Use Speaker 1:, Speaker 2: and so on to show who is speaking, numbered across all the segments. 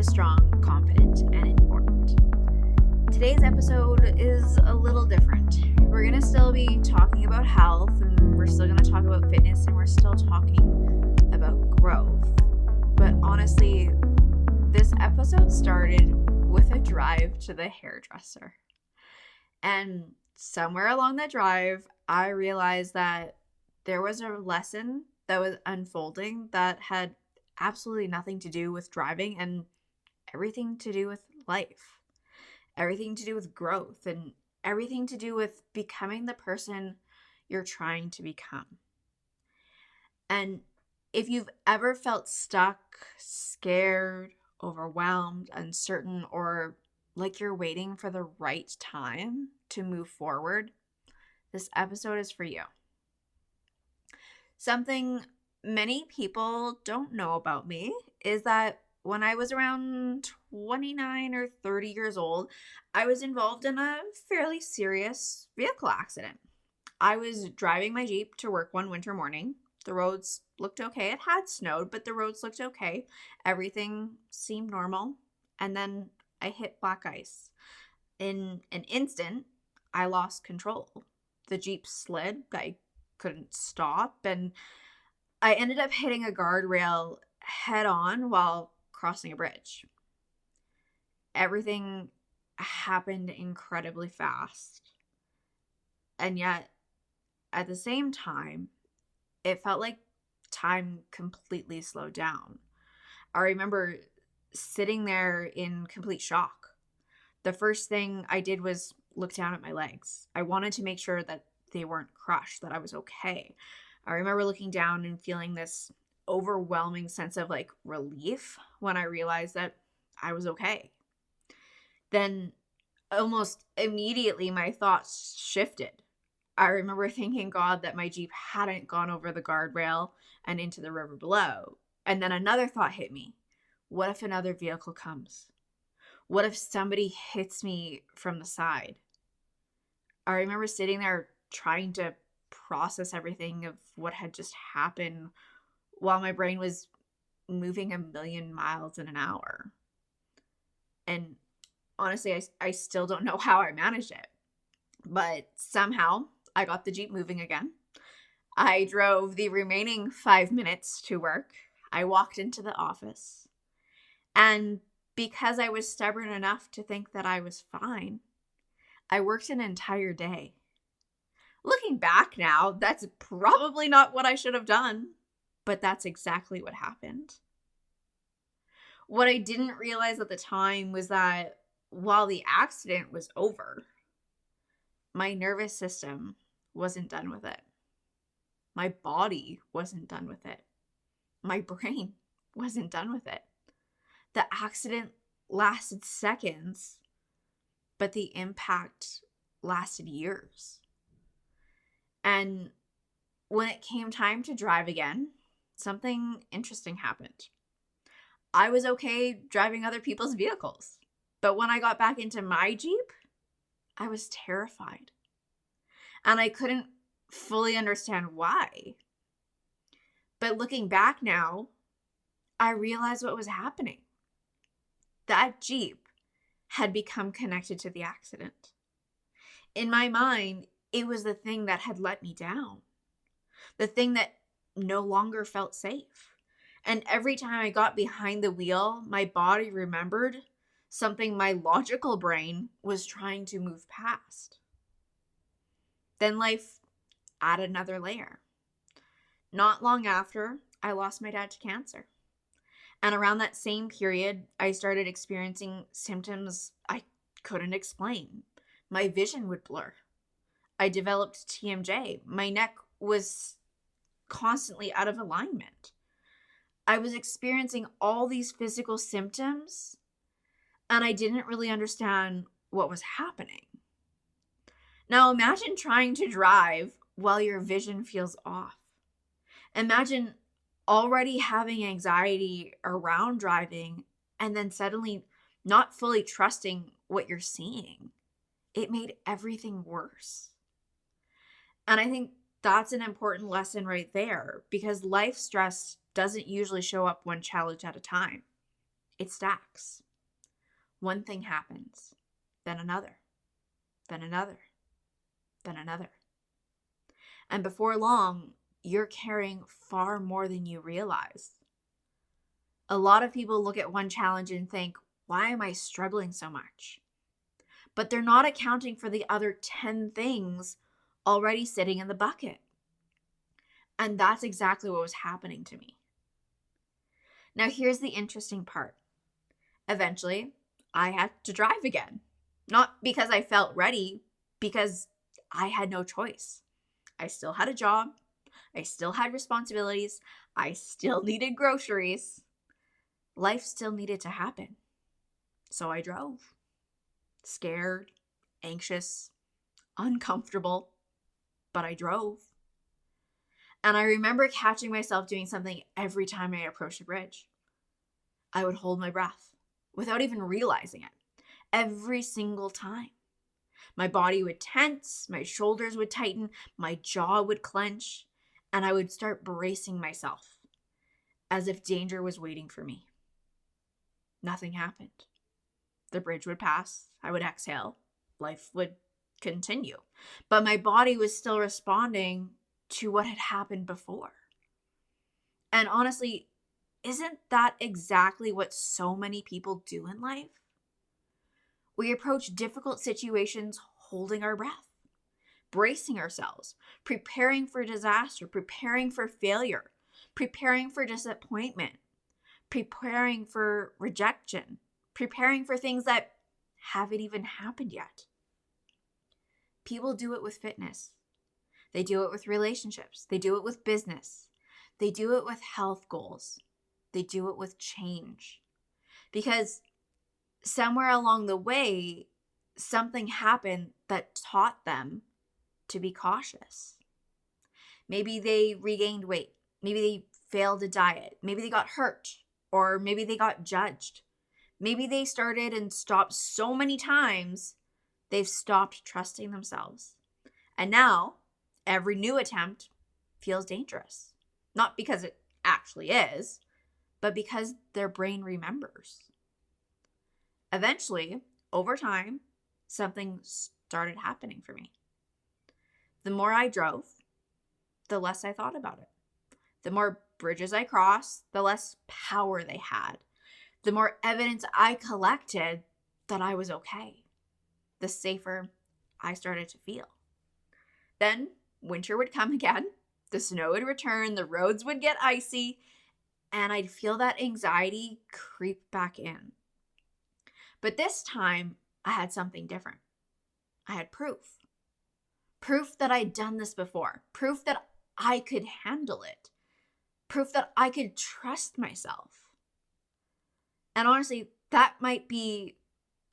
Speaker 1: strong, confident, and informed. Today's episode is a little different. We're going to still be talking about health, and we're still going to talk about fitness, and we're still talking about growth. But honestly, this episode started with a drive to the hairdresser. And somewhere along that drive, I realized that there was a lesson that was unfolding that had absolutely nothing to do with driving and everything to do with life, everything to do with growth, and everything to do with becoming the person you're trying to become. And if you've ever felt stuck, scared, overwhelmed, uncertain, or like you're waiting for the right time to move forward, this episode is for you. Something many people don't know about me is that when I was around 29 or 30 years old, I was involved in a fairly serious vehicle accident. I was driving my Jeep to work one winter morning. The roads looked okay. It had snowed, but the roads looked okay. Everything seemed normal. And then I hit black ice. In an instant, I lost control. The Jeep slid. I couldn't stop. And I ended up hitting a guardrail head on while crossing a bridge. Everything happened incredibly fast. And yet, at the same time, it felt like time completely slowed down. I remember sitting there in complete shock. The first thing I did was look down at my legs. I wanted to make sure that they weren't crushed, that I was okay. I remember looking down and feeling this overwhelming sense of relief when I realized that I was okay. Then almost immediately my thoughts shifted. I remember thanking God that my Jeep hadn't gone over the guardrail and into the river below. And then another thought hit me. What if another vehicle comes? What if somebody hits me from the side? I remember sitting there trying to process everything of what had just happened while my brain was moving 1,000,000 miles in an hour. And honestly, I still don't know how I managed it. But somehow I got the Jeep moving again. I drove the remaining 5 minutes to work. I walked into the office. And because I was stubborn enough to think that I was fine, I worked an entire day. Looking back now, that's probably not what I should have done, but that's exactly what happened. What I didn't realize at the time was that while the accident was over, my nervous system wasn't done with it. My body wasn't done with it. My brain wasn't done with it. The accident lasted seconds, but the impact lasted years. And when it came time to drive again, something interesting happened. I was okay driving other people's vehicles, but when I got back into my Jeep, I was terrified. And I couldn't fully understand why. But looking back now, I realized what was happening. That Jeep had become connected to the accident. In my mind, it was the thing that had let me down. The thing that no longer felt safe. And every time I got behind the wheel, my body remembered something my logical brain was trying to move past. Then life added another layer. Not long after, I lost my dad to cancer. And around that same period, I started experiencing symptoms I couldn't explain. My vision would blur. I developed TMJ. My neck was constantly out of alignment. I was experiencing all these physical symptoms, and I didn't really understand what was happening. Now imagine trying to drive while your vision feels off. Imagine already having anxiety around driving and then suddenly not fully trusting what you're seeing. It made everything worse. And I think that's an important lesson right there, because life stress doesn't usually show up one challenge at a time. It stacks. One thing happens, then another, then another, then another. And before long, you're carrying far more than you realize. A lot of people look at one challenge and think, why am I struggling so much? But they're not accounting for the other 10 things already sitting in the bucket. And that's exactly what was happening to me. Now, here's the interesting part. Eventually, I had to drive again. Not because I felt ready, because I had no choice. I still had a job. I still had responsibilities. I still needed groceries. Life still needed to happen. So I drove. Scared, anxious, uncomfortable, but I drove. And I remember catching myself doing something every time I approached a bridge. I would hold my breath without even realizing it. Every single time. My body would tense, my shoulders would tighten, my jaw would clench, and I would start bracing myself as if danger was waiting for me. Nothing happened. The bridge would pass, I would exhale, life would continue. But my body was still responding to what had happened before. And honestly, isn't that exactly what so many people do in life? We approach difficult situations holding our breath, bracing ourselves, preparing for disaster, preparing for failure, preparing for disappointment, preparing for rejection, preparing for things that haven't even happened yet. People do it with fitness. They do it with relationships. They do it with business. They do it with health goals. They do it with change. Because somewhere along the way, something happened that taught them to be cautious. Maybe they regained weight. Maybe they failed a diet. Maybe they got hurt. Or maybe they got judged. Maybe they started and stopped so many times, they've stopped trusting themselves. And now, every new attempt feels dangerous. Not because it actually is, but because their brain remembers. Eventually, over time, something started happening for me. The more I drove, the less I thought about it. The more bridges I crossed, the less power they had. The more evidence I collected that I was okay, the safer I started to feel. Then winter would come again, the snow would return, the roads would get icy, and I'd feel that anxiety creep back in. But this time, I had something different. I had proof. Proof that I'd done this before. Proof that I could handle it. Proof that I could trust myself. And honestly, that might be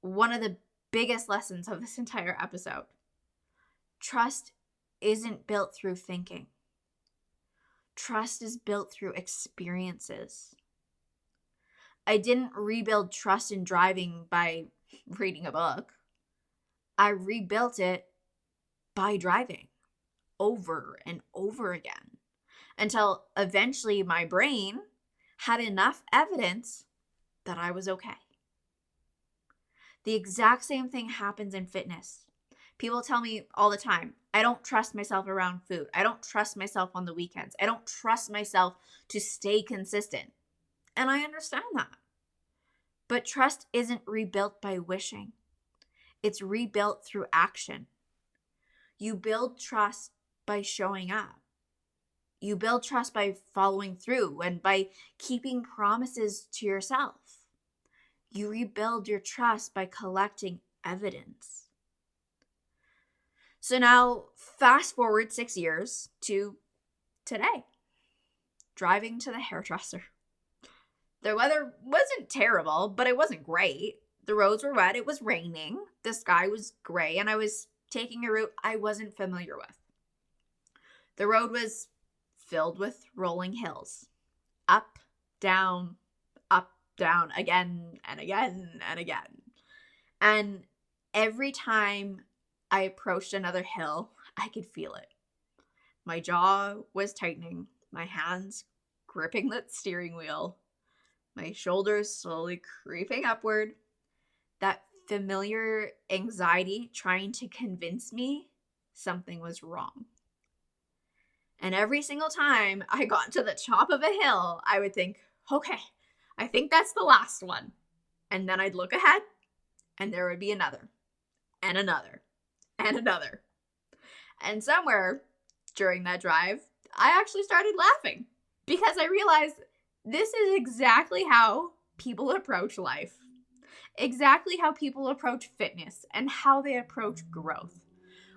Speaker 1: one of the biggest lessons of this entire episode. Trust isn't built through thinking. Trust is built through experiences. I didn't rebuild trust in driving by reading a book. I rebuilt it by driving over and over again until eventually my brain had enough evidence that I was okay. The exact same thing happens in fitness. People tell me all the time, I don't trust myself around food. I don't trust myself on the weekends. I don't trust myself to stay consistent. And I understand that. But trust isn't rebuilt by wishing. It's rebuilt through action. You build trust by showing up. You build trust by following through and by keeping promises to yourself. You rebuild your trust by collecting evidence. So now, fast forward 6 years to today, driving to the hairdresser. The weather wasn't terrible, but it wasn't great. The roads were wet, it was raining, the sky was gray, and I was taking a route I wasn't familiar with. The road was filled with rolling hills. Up, down, again and again and again. And every time I approached another hill, I could feel it. My jaw was tightening, my hands gripping the steering wheel, my shoulders slowly creeping upward, that familiar anxiety trying to convince me something was wrong. And every single time I got to the top of a hill, I would think, okay, I think that's the last one. And then I'd look ahead, and there would be another, and another, and another. And somewhere during that drive, I actually started laughing because I realized this is exactly how people approach life, exactly how people approach fitness, and how they approach growth.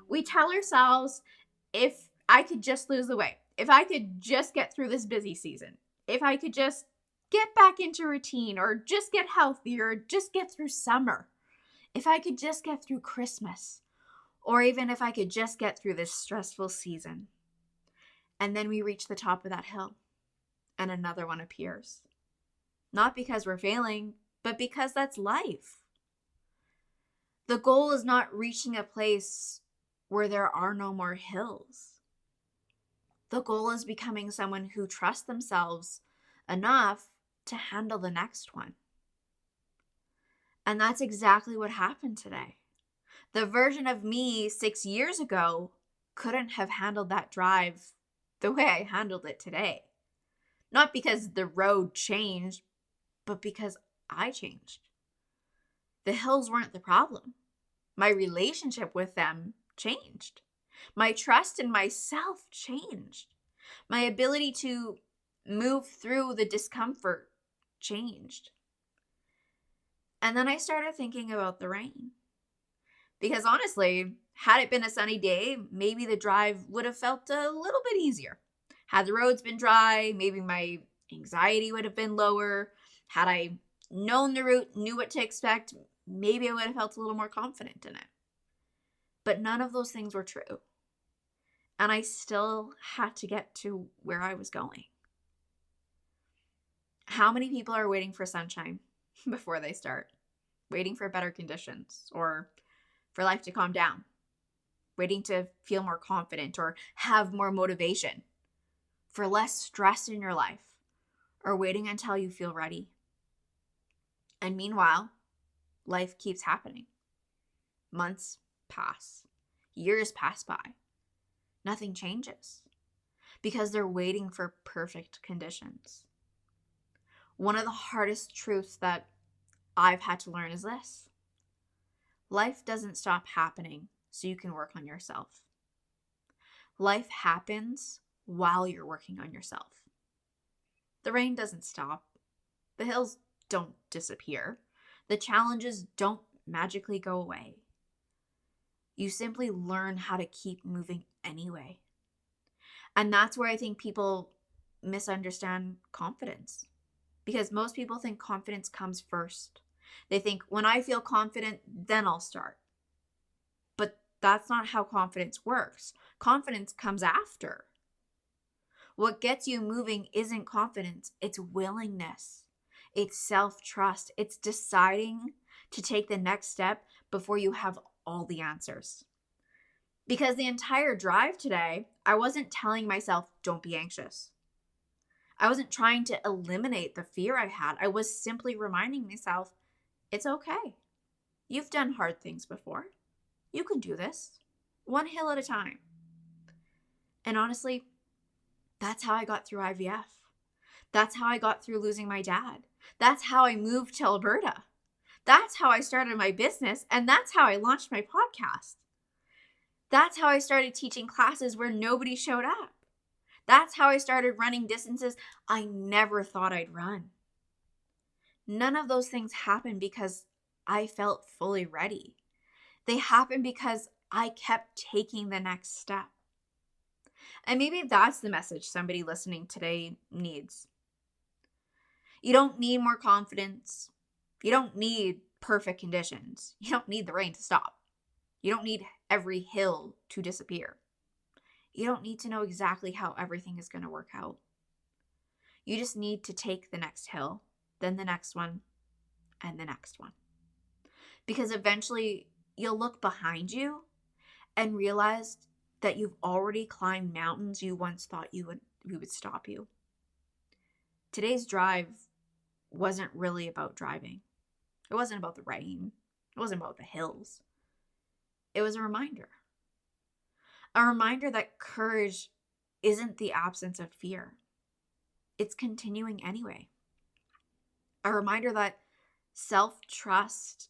Speaker 1: We tell ourselves, if I could just lose the weight, if I could just get through this busy season, if I could just get back into routine, or just get healthy, or just get through summer, if I could just get through Christmas, or even if I could just get through this stressful season. And then we reach the top of that hill, and another one appears. Not because we're failing, but because that's life. The goal is not reaching a place where there are no more hills. The goal is becoming someone who trusts themselves enough to handle the next one. And that's exactly what happened today. The version of me 6 years ago couldn't have handled that drive the way I handled it today. Not because the road changed, but because I changed. The hills weren't the problem. My relationship with them changed. My trust in myself changed. My ability to move through the discomfort changed. And then I started thinking about the rain. Because honestly, had it been a sunny day, maybe the drive would have felt a little bit easier. Had the roads been dry, maybe my anxiety would have been lower. Had I known the route, knew what to expect, maybe I would have felt a little more confident in it. But none of those things were true. And I still had to get to where I was going. How many people are waiting for sunshine before they start? Waiting for better conditions, or for life to calm down? Waiting to feel more confident or have more motivation? For less stress in your life? Or waiting until you feel ready? And meanwhile, life keeps happening. Months pass. Years pass by. Nothing changes because they're waiting for perfect conditions. One of the hardest truths that I've had to learn is this: life doesn't stop happening so you can work on yourself. Life happens while you're working on yourself. The rain doesn't stop. The hills don't disappear. The challenges don't magically go away. You simply learn how to keep moving anyway. And that's where I think people misunderstand confidence. Because most people think confidence comes first. They think, when I feel confident, then I'll start. But that's not how confidence works. Confidence comes after. What gets you moving isn't confidence, it's willingness. It's self-trust. It's deciding to take the next step before you have all the answers. Because the entire drive today, I wasn't telling myself, don't be anxious. I wasn't trying to eliminate the fear I had. I was simply reminding myself, it's okay. You've done hard things before. You can do this, one hill at a time. And honestly, that's how I got through IVF. That's how I got through losing my dad. That's how I moved to Alberta. That's how I started my business, and that's how I launched my podcast. That's how I started teaching classes where nobody showed up. That's how I started running distances I never thought I'd run. None of those things happened because I felt fully ready. They happened because I kept taking the next step. And maybe that's the message somebody listening today needs. You don't need more confidence. You don't need perfect conditions. You don't need the rain to stop. You don't need every hill to disappear. You don't need to know exactly how everything is going to work out. You just need to take the next hill, then the next one, and the next one. Because eventually you'll look behind you and realize that you've already climbed mountains you once thought would stop you. Today's drive wasn't really about driving. It wasn't about the rain. It wasn't about the hills. It was a reminder. A reminder that courage isn't the absence of fear. It's continuing anyway. A reminder that self-trust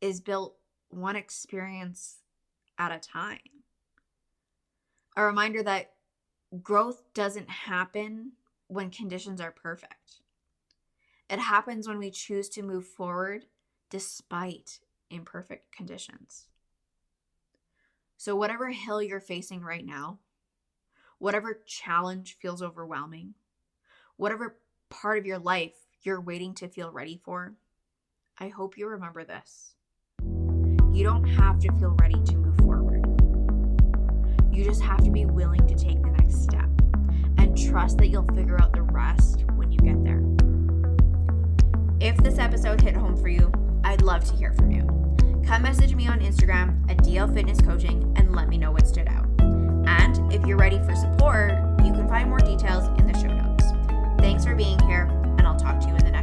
Speaker 1: is built one experience at a time. A reminder that growth doesn't happen when conditions are perfect. It happens when we choose to move forward despite imperfect conditions. So whatever hill you're facing right now, whatever challenge feels overwhelming, whatever part of your life you're waiting to feel ready for, I hope you remember this. You don't have to feel ready to move forward. You just have to be willing to take the next step and trust that you'll figure out the rest when you get there. If this episode hit home for you, I'd love to hear from you. Come message me on Instagram at DL Fitness Coaching and let me know what stood out. And if you're ready for support, you can find more details in the show notes. Thanks for being here, and I'll talk to you in the next